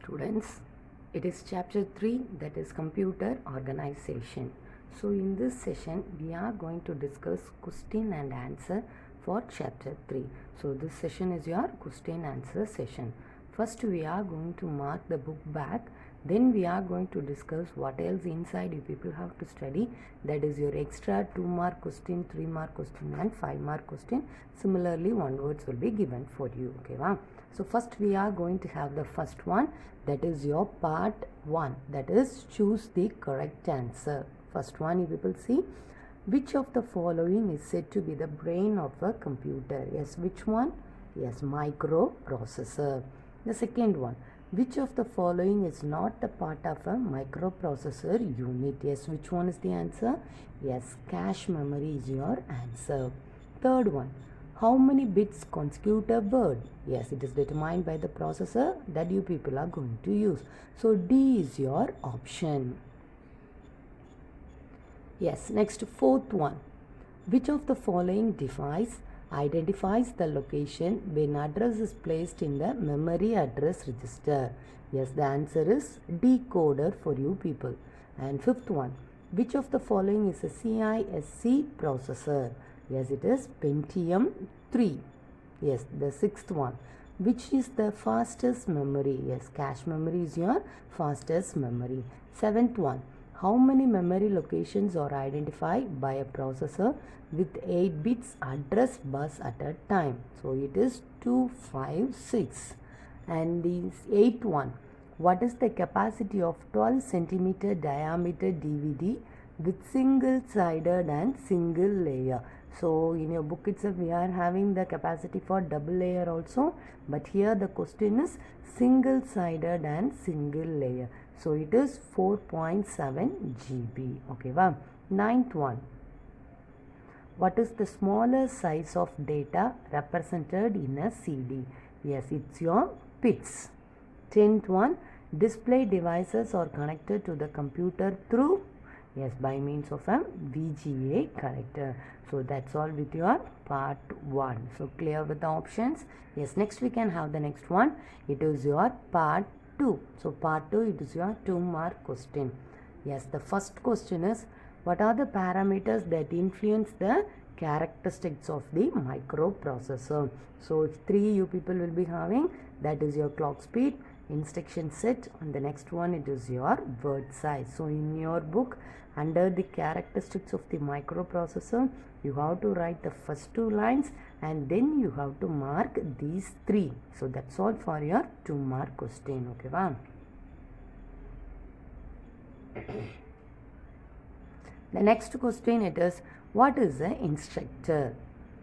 students. It is chapter 3, that is computer organization. So in this session we are going to discuss question and answer for chapter 3. So this session is your question answer session. First we are going to mark the book back, then we are going to discuss what else inside you people have to study, that is your extra 2 mark question, 3 mark question and 5 mark question. Similarly 1 words will be given for you. Okay, wow. So first we are going to have the first one, that is your part 1, that is choose the correct answer. First one, you people see, which of the following is said to be the brain of a computer? Yes, which one? Yes, microprocessor. The second one, which of the following is not the part of a microprocessor unit? Yes, which one is the answer? Yes, cache memory is your answer. Third one, how many bits constitute a word? Yes, it is determined by the processor that you people are going to use. So D is your option. Yes, next fourth one. Which of the following device identifies the location when address is placed in the memory address register? Yes, the answer is decoder for you people. And fifth one. Which of the following is a CISC processor? Yes, it is Pentium 3. Yes, the sixth one. Which is the fastest memory? Yes, cache memory is your fastest memory. Seventh one. How many memory locations are identified by a processor with 8 bits address bus at a time? So it is 256. And the eighth one. What is the capacity of 12 centimeter diameter DVD with single-sided and single layer? So in your book itself we are having the capacity for double layer also, but here the question is single-sided and single layer. So it is 4.7 GB. Okay, wow. Ninth one. What is the smallest size of data represented in a CD? Yes, it's your bits. 10th one. Display devices are connected to the computer through, yes, by means of a VGA connector. So that's all with your part 1. So clear with the options? Yes, next we can have the next one. It is your part 2. So part 2, it is your 2 mark question. Yes, the first question is, what are the parameters that influence the characteristics of the microprocessor? So 3 you people will be having, that is your clock speed, instruction set, and the next one it is your word size. So in your book, under the characteristics of the microprocessor, you have to write the first 2 lines and then you have to mark these 3. So that's all for your 2 mark question. Okay, wow. The next question it is, what is an instructor?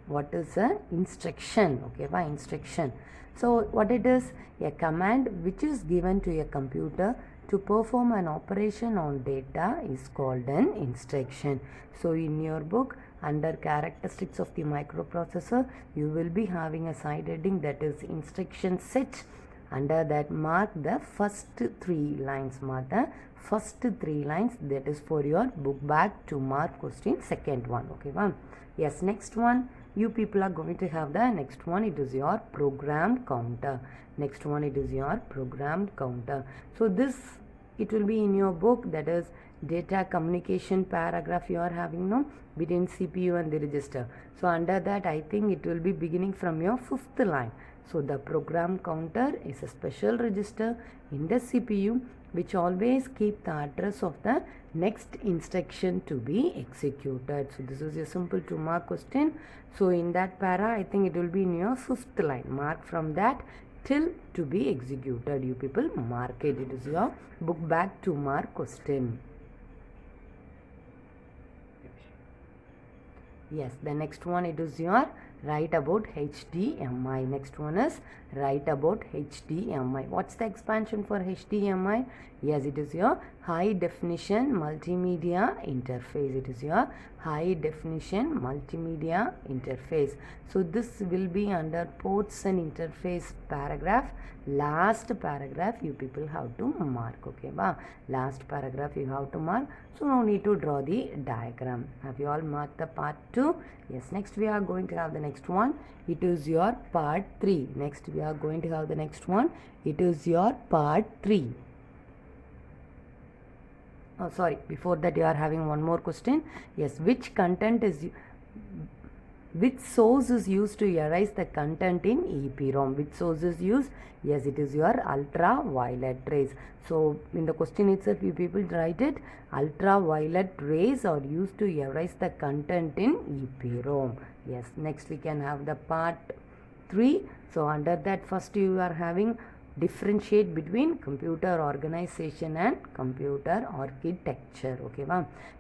What is an instruction? Okay, by instruction. So what it is? A command which is given to a computer to perform an operation on data is called an instruction. So in your book, under characteristics of the microprocessor, you will be having a side heading, that is instruction set. Under that, mark the first 3 lines. Mark the first 3 lines, that is for your book back 2 mark question, second one. Okay, one. Yes, next one. You people are going to have the next one, it is your program counter. Next one, it is your program counter. So this, it will be in your book, that is data communication paragraph you are having now between CPU and the register. So under that, I think it will be beginning from your 5th line. So the program counter is a special register in the CPU which always keep the address of the next instruction to be executed. So this is a simple 2 mark question. So in that para, I think it will be in your 5th line. Mark from that till to be executed. You people mark it. It is your book back 2 mark question. Yes, the next one it is your write about HDMI. Next one is write about HDMI. What's the expansion for HDMI? Yes, it is your high definition multimedia interface. It is your high definition multimedia interface. So this will be under ports and interface paragraph. Last paragraph you people have to mark. Okay, last paragraph you have to mark. So no need to draw the diagram. Have you all marked the part 2? Yes, next we are going to have the next one. It is your part 3. Next we are going to have the next one. It is your part 3. Oh, sorry, before that you are having one more question. Yes, which source is used to erase the content in EEPROM? Which source is used? Yes, it is your ultraviolet rays. So in the question itself you people write it, ultraviolet rays are used to erase the content in EEPROM. Yes, next we can have the part 3. So under that first you are having differentiate between computer organization and computer architecture. Okay,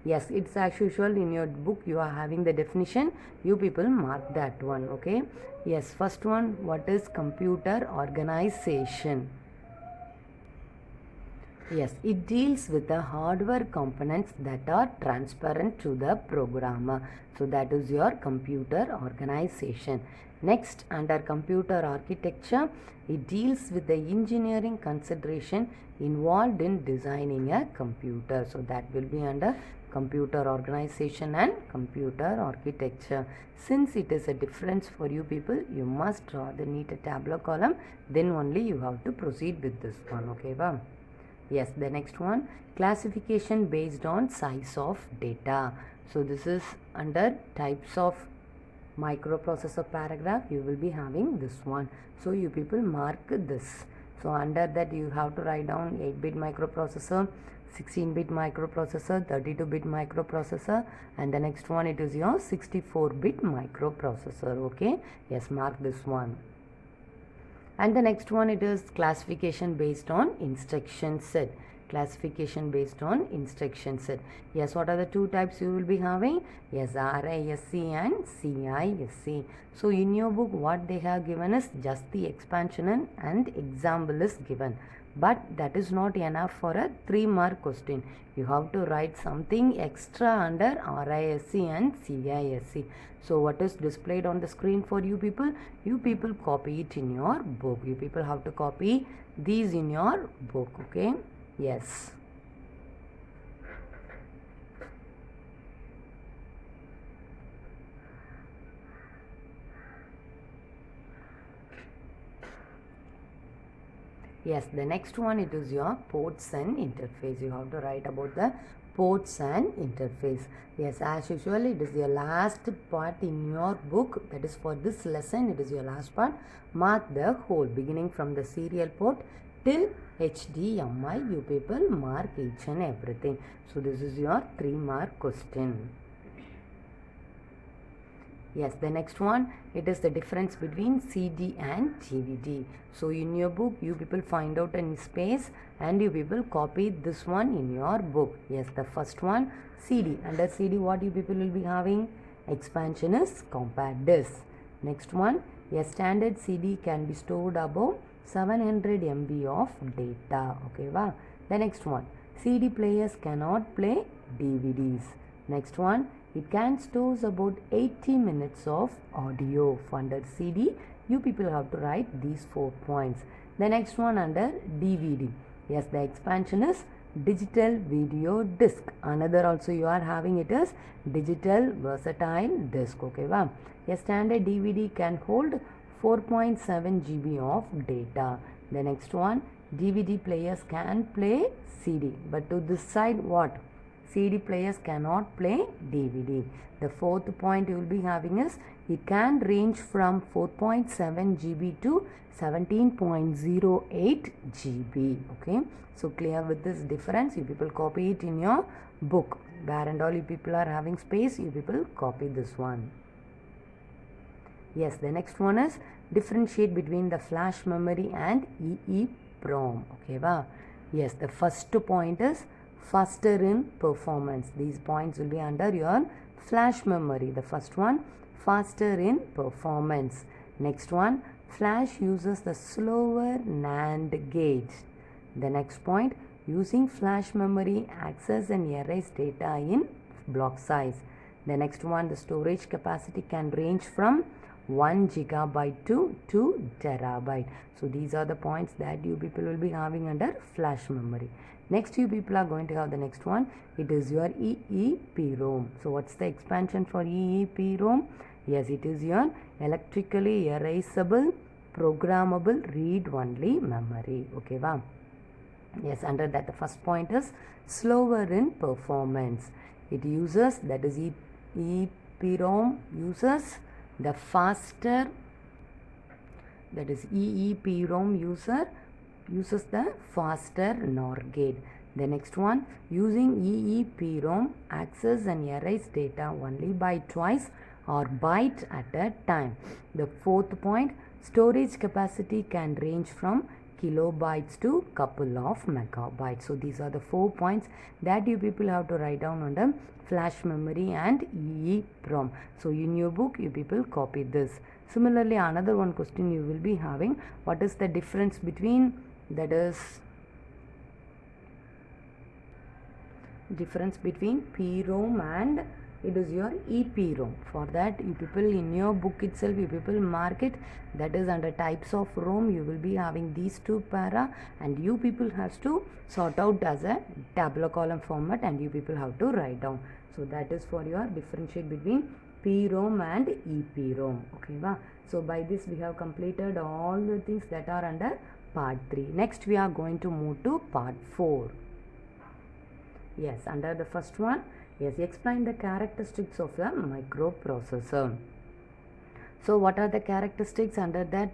yes, it's as usual in your book you are having the definition. You people mark that one. Okay, yes, first one, what is computer organization? Yes, it deals with the hardware components that are transparent to the programmer. So that is your computer organization. Next, under computer architecture, it deals with the engineering consideration involved in designing a computer. So that will be under computer organization and computer architecture. Since it is a difference for you people, you must draw the neat tabular column. Then only you have to proceed with this one. Okay, yes, the next one, classification based on size of data. So this is under types of microprocessor paragraph. You will be having this one. So you people mark this. So under that you have to write down 8-bit microprocessor, 16-bit microprocessor, 32-bit microprocessor, and the next one it is your 64-bit microprocessor. Okay, yes, mark this one. And the next one, it is classification based on instruction set. Classification based on instruction set. Yes, what are the two types you will be having? Yes, RISC and CISC. So in your book what they have given is just the expansion and example is given. But that is not enough for a 3-mark question. You have to write something extra under RISC and CISC. So what is displayed on the screen for you people? You people copy it in your book. You people have to copy these in your book. Okay. Yes. Yes, the next one, it is your ports and interface. You have to write about the ports and interface. Yes, as usual, it is your last part in your book. That is for this lesson, it is your last part. Mark the whole, beginning from the serial port till HDMI. You people mark each and everything. So this is your 3-mark question. Yes, the next one, it is the difference between CD and DVD. So in your book, you people find out in space and you people copy this one in your book. Yes, the first one, CD. Under CD, what you people will be having? Expansion is compact disc. Next one, a standard CD can be stored above 700 MB of data. Okay, wow. The next one, CD players cannot play DVDs. Next one, it can store about 80 minutes of audio. Under CD, you people have to write these 4 points. The next one under DVD. Yes, the expansion is digital video disc. Another also you are having it as digital versatile disc. Okay, wow. A standard DVD can hold 4.7 GB of data. The next one, DVD players can play CD. But to this side, what? CD players cannot play DVD. The fourth point you will be having is it can range from 4.7 GB to 17.08 GB. Okay. So clear with this difference. You people copy it in your book. Where and all you people are having space, you people copy this one. Yes, the next one is differentiate between the flash memory and EEPROM. Okay, wow. Yes, the first point is faster in performance. These points will be under your flash memory. The first one, faster in performance. Next one, flash uses the slower NAND gate. The next point, using flash memory, access and erase data in block size. The next one, the storage capacity can range from 1 gigabyte to 2 terabyte. So these are the points that you people will be having under flash memory. Next you people are going to have the next one. It is your EEPROM. So what's the expansion for EEPROM? Yes, it is your electrically erasable programmable read-only memory. Okay, wow. Yes, under that the first point is slower in performance. It uses, that is EEPROM uses the faster, that is EEPROM uses the faster NOR gate. The next one, using EEPROM access and erase data only by twice or byte at a time. The fourth point, storage capacity can range from kilobytes to couple of megabytes. So these are the 4 points that you people have to write down under flash memory and EEPROM. So in your book you people copy this. Similarly, another one question you will be having, what is the difference between, that is difference between PROM and it is your EPROM. For that you people in your book itself you people mark it, that is under types of ROM you will be having these two para, and you people has to sort out as a tabular column format and you people have to write down. So that is for your differentiate between PROM and EPROM. Okay, wow. So by this we have completed all the things that are under part 3. Next we are going to move to part 4. Yes, under the first one, yes, explain the characteristics of the microprocessor. So what are the characteristics under that?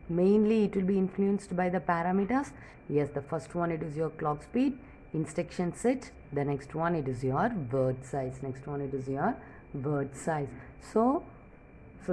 Mainly it will be influenced by the parameters. Yes, the first one it is your clock speed, instruction set. The next one it is your word size. Next one it is your word size. So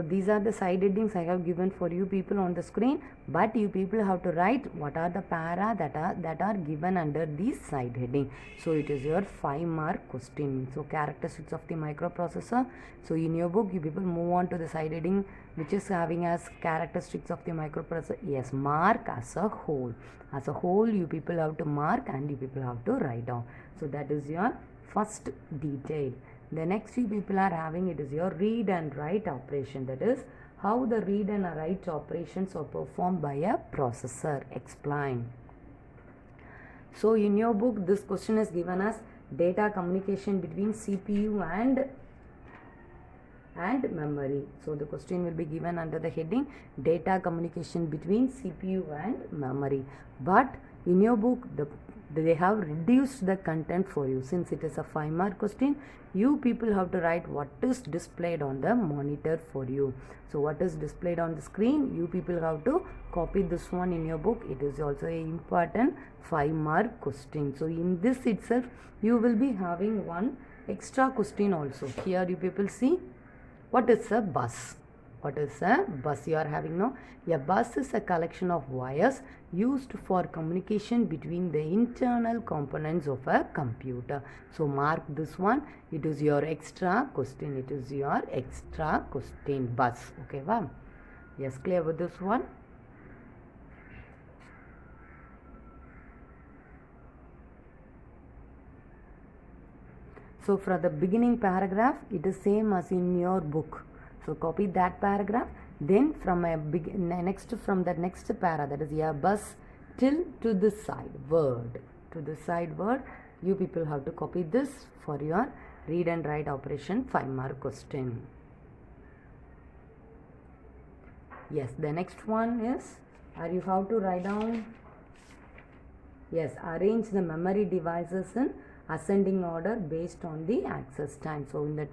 these are the side headings I have given for you people on the screen, but you people have to write what are the para that are given under these side heading. So it is your 5-mark question. So characteristics of the microprocessor. So in your book you people move on to the side heading which is having as characteristics of the microprocessor. Yes, mark as a whole. As a whole you people have to mark and you people have to write down. So that is your first detail. The next you people are having, it is your read and write operation, that is how the read and write operations are performed by a processor. Explain. So in your book this question is given as data communication between CPU and memory. So the question will be given under the heading data communication between CPU and memory, but in your book they have reduced the content for you. Since it is a 5-mark question, you people have to write what is displayed on the monitor for you. So what is displayed on the screen, you people have to copy this one in your book. It is also a important 5-mark question. So in this itself you will be having one extra question also. Here you people see, what is a bus? What is a bus you are having now? A bus is a collection of wires used for communication between the internal components of a computer. So mark this one. It is your extra question. It is your extra question, bus. Okay, wow. Yes, clear with this one? So for the beginning paragraph, it is same as in your book. So copy that paragraph. Then from a from the next para, that is a bus till to the side word. To the side word, you people have to copy this for your read and write operation 5-mark question. Yes, the next one is, are you how to write down? Yes, arrange the memory devices in ascending order based on the access time. So in that,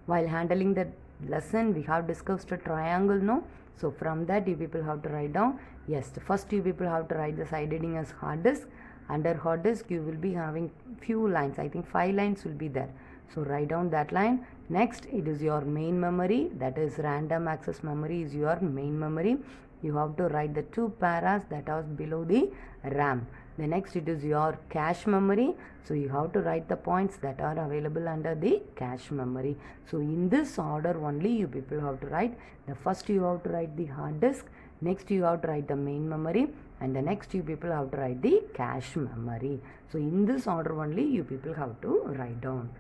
while handling the lesson we have discussed a triangle, no? So from that you people have to write down. Yes, first you people have to write the side heading as hard disk. Under hard disk you will be having few lines, I think 5 lines will be there. So write down that line. Next it is your main memory, that is random access memory is your main memory. You have to write the 2 paras that are below the RAM. The next it is your cache memory. So you have to write the points that are available under the cache memory. So in this order only you people have to write. The first you have to write the hard disk. Next you have to write the main memory. and the next you people have to write the cache memory. So in this order only you people have to write down.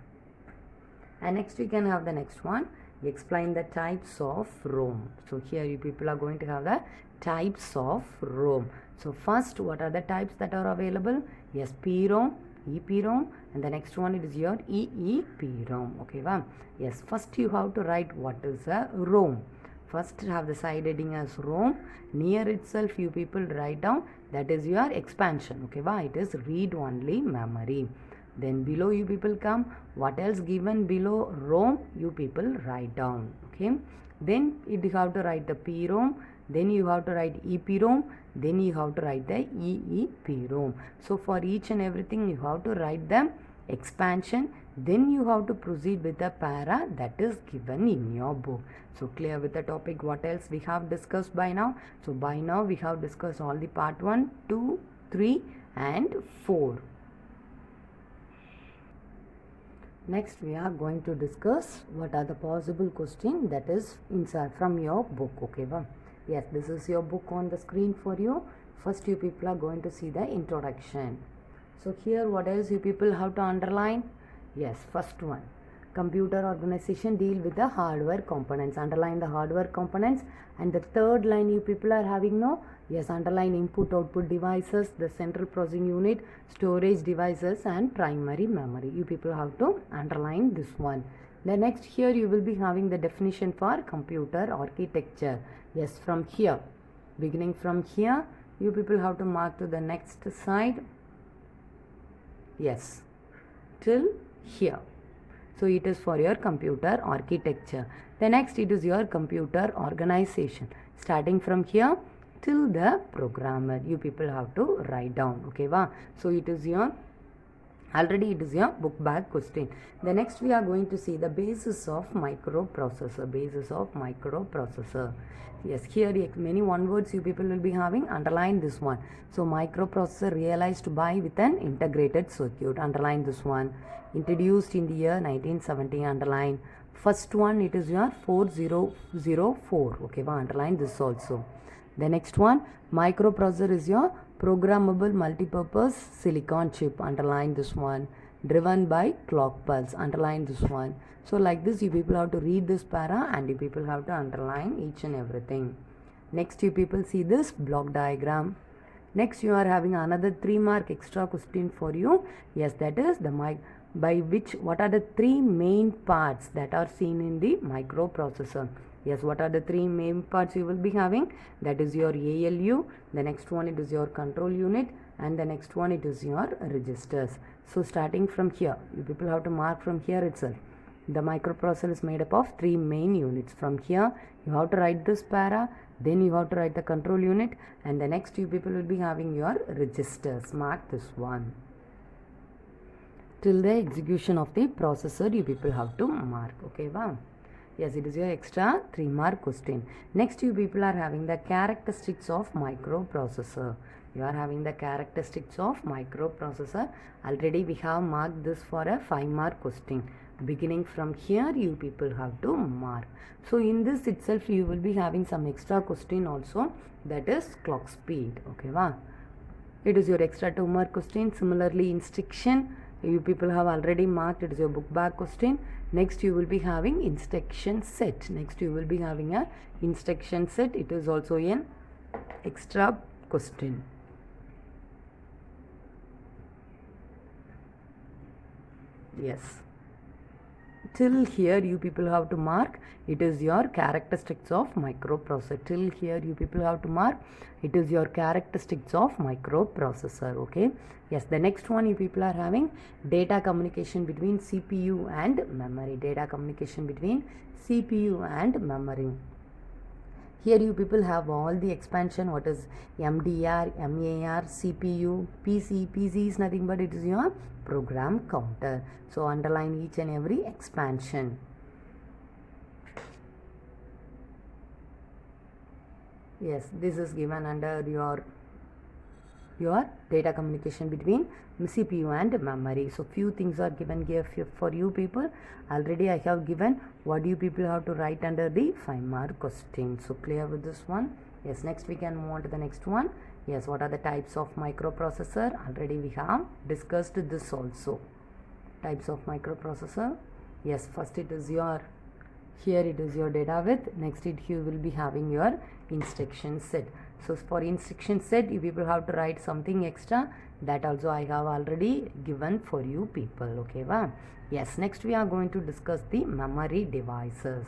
And next we can have the next one. Explain the types of ROM. So here you people are going to have the types of ROM. So first, what are the types that are available? Yes, PROM, EPROM, and the next one it is your EEPROM. Okay, wow. Yes, first you have to write what is a ROM. First have the side heading as ROM. Near itself you people write down that is your expansion. Okay, wow. It is read only memory. Then below you people come, what else given below ROM you people write down. Okay, then you have to write the PROM, then you have to write EPROM, then you have to write the EEPROM. So for each and everything you have to write the expansion, then you have to proceed with the para that is given in your book. So clear with the topic. What else we have discussed by now? So by now we have discussed all the part 1, 2, 3 and 4. Next we are going to discuss what are the possible questions that is inside from your book. Okay, wow. Yes, this is your book on the screen for you. First you people are going to see the introduction. So here what else you people have to underline? Yes, first one, computer organization deal with the hardware components. Underline the hardware components. And the third line you people are having no? Yes, underline input output devices, the central processing unit, storage devices and primary memory. You people have to underline this one. The next here you will be having the definition for computer architecture. Yes, from here, beginning from here, you people have to mark to the next side. Yes, till here. So it is for your computer architecture. The next it is your computer organization. Starting from here till the programmer, you people have to write down. Okay, wow. So it is your already it is your book bag question. The next we are going to see the basis of microprocessor. Basis of microprocessor. Yes, here many one words you people will be having. Underline this one. So microprocessor realized by with an integrated circuit. Underline this one. Introduced in the year 1970. Underline. First one it is your 4004. Okay, well, underline this also. The next one, microprocessor is your programmable multipurpose silicon chip. Underline this one. Driven by clock pulse. Underline this one. So like this you people have to read this para and you people have to underline each and everything. Next you people see this block diagram. Next you are having another 3 mark extra question for you. Yes, that is the by which what are the 3 main parts that are seen in the microprocessor. Yes, what are the 3 main parts you will be having? That is your ALU, the next one it is your control unit and the next one it is your registers. So starting from here, you people have to mark from here itself. The microprocessor is made up of 3 main units. From here, you have to write this para, then you have to write the control unit and the next you people will be having your registers. Mark this one. Till the execution of the processor, you people have to mark. Okay, wow. Yes, it is your extra 3 mark question. Next, you people are having the characteristics of microprocessor. You are having the characteristics of microprocessor. Already we have marked this for a 5 mark question. Beginning from here, you people have to mark. So in this itself, you will be having some extra question also. That is clock speed. Okay, wow. It is your extra 2 mark question. Similarly, instruction. You people have already marked. It is your book bag question. Next you will be having instruction set. Next you will be having a instruction set. It is also an extra question. Yes. Till here you people have to mark. It is your characteristics of microprocessor. Till here you people have to mark. It is your characteristics of microprocessor. Okay. Yes, the next one you people are having data communication between CPU and memory. Data communication between CPU and memory. Here you people have all the expansion. What is MDR, MAR, CPU, PC. PC is nothing but it is your program counter. So underline each and every expansion. Yes, this is given under your data communication between CPU and memory. So few things are given here for you people. Already I have given what you people have to write under the 5 mark question. So clear with this one. Yes, next we can move on to the next one. Yes, what are the types of microprocessor? Already we have discussed this also. Types of microprocessor. Yes, first it is your, here it is your data width. Next you will be having your instruction set. So for instruction set, you people have to write something extra. That also I have already given for you people. Okay, wow. Yes, next we are going to discuss the memory devices.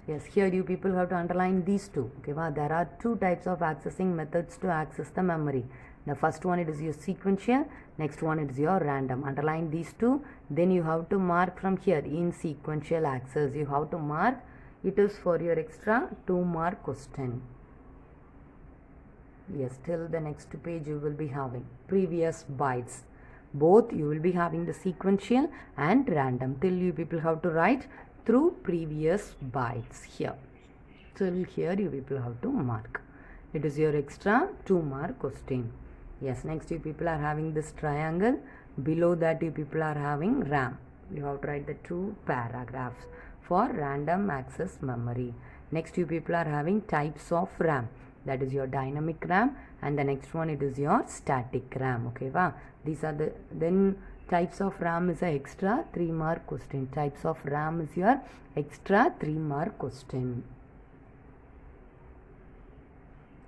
Yes, here you people have to underline these two. Okay, wow. There are two types of accessing methods to access the memory. The first one, it is your sequential. Next one, it is your random. Underline these two. Then you have to mark from here in sequential access. You have to mark. It is for your extra 2-mark question. Yes, till the next page you will be having previous bytes. Both you will be having the sequential and random. Till you people have to write through previous bytes here. Till here you people have to mark. It is your extra 2-mark question. Yes, next you people are having this triangle. Below that you people are having RAM. You have to write the 2 paragraphs for random access memory. Next you people are having types of RAM. That is your dynamic RAM, and the next one it is your static RAM. Okay, wow. These are the, then types of RAM is a extra 3-mark question. Types of RAM is your extra 3-mark question.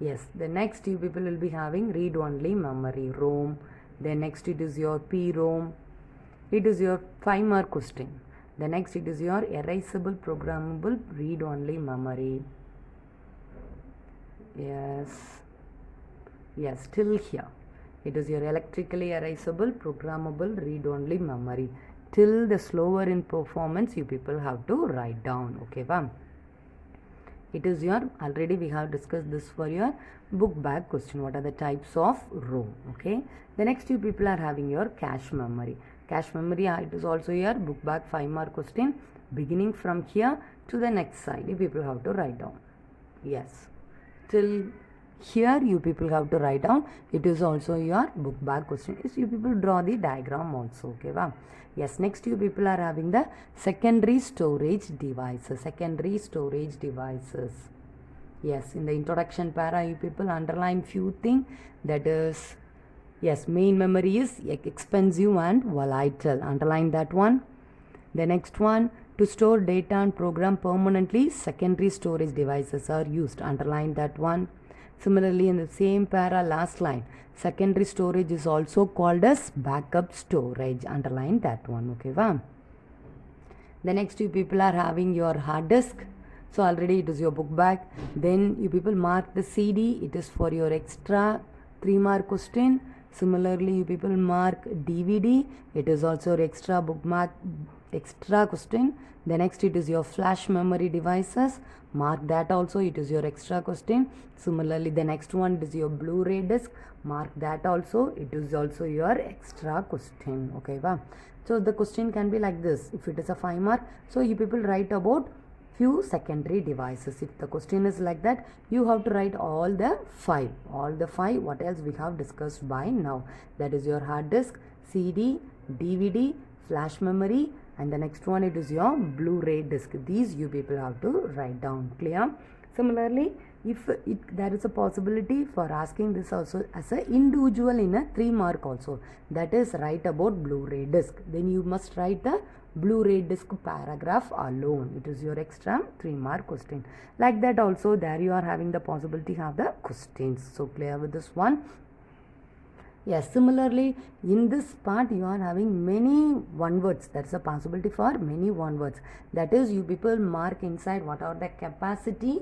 Yes, the next you people will be having read only memory, ROM. Then next it is your PROM. It is your 5-mark question. The next it is your erasable programmable read only memory. Yes, till here it is your electrically erasable programmable read only memory. Till the slower in performance you people have to write down. Okay, wow. It is your, already we have discussed this for your book bag question. What are the types of ROM? Okay, the next you people are having your cache memory. Cache memory, it is also your book bag 5-mark question. Beginning from here to the next side you people have to write down. Yes, till here you people have to write down. It is also your book bag question. Is you people draw the diagram also. Okay, wow. Yes, next you people are having the secondary storage devices. Secondary storage devices. Yes, in the introduction para you people underline few things. That is, yes, main memory is expensive and volatile. Underline that one. The next one, to store data and program permanently, secondary storage devices are used. Underline that one. Similarly, in the same para last line, secondary storage is also called as backup storage. Underline that one. Okay, wow. The next you people are having your hard disk. So already it is your book bag. Then you people mark the CD. It is for your extra 3-mark question. Similarly, you people mark DVD. It is also extra bookmark, extra question. The next it is your flash memory devices. Mark that also. It is your extra question. Similarly, the next one is your Blu-ray disc. Mark that also. It is also your extra question. Okay, wow. So the question can be like this. If it is a 5-mark, so you people write about few secondary devices. If the question is like that, you have to write all the 5. All the 5. What else we have discussed by now? That is your hard disk, CD, DVD, flash memory, and the next one it is your Blu-ray disc. These you people have to write down. Clear? Similarly, if there is a possibility for asking this also as an individual in a 3-mark also, that is write about Blu-ray disc, then you must write the Blu-ray disc paragraph alone. It is your extra 3-mark question. Like that also there you are having the possibility of the questions. So clear with this one? Yes, similarly in this part you are having many one words. There is a possibility for many one words. That is, you people mark inside what are the capacity.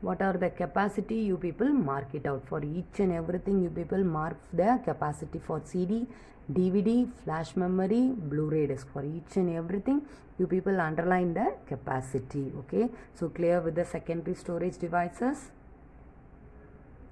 What are the capacity, you people mark it out. For each and everything you people mark the capacity for CD, DVD, flash memory, Blu-ray disc. For each and everything you people underline the capacity. Okay, so clear with the secondary storage devices?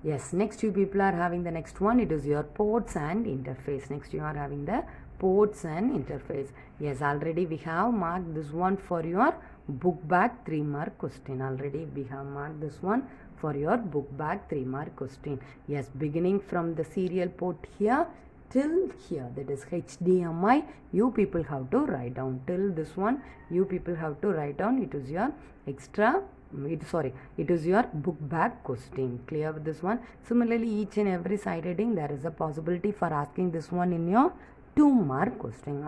Yes, next you people are having the next one. It is your ports and interface. Next you are having the ports and interface. Yes, already we have marked this one for your book bag 3-mark question. Already we have marked this one for your book bag 3-mark question. Yes, beginning from the serial port here till here, that is HDMI, you people have to write down. Till this one you people have to write down. It is your extra it is your book bag question. Clear with this one? Similarly, each and every side heading there is a possibility for asking this one in your 2-mark question.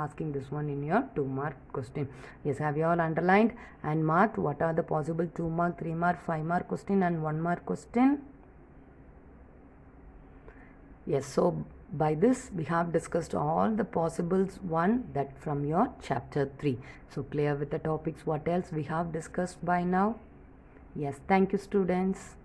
Yes, have you all underlined and marked what are the possible 2-mark, 3-mark, 5-mark question and 1-mark question? Yes, so by this we have discussed all the possibles one that from your chapter 3. So clear with the topics what else we have discussed by now? Yes, thank you students.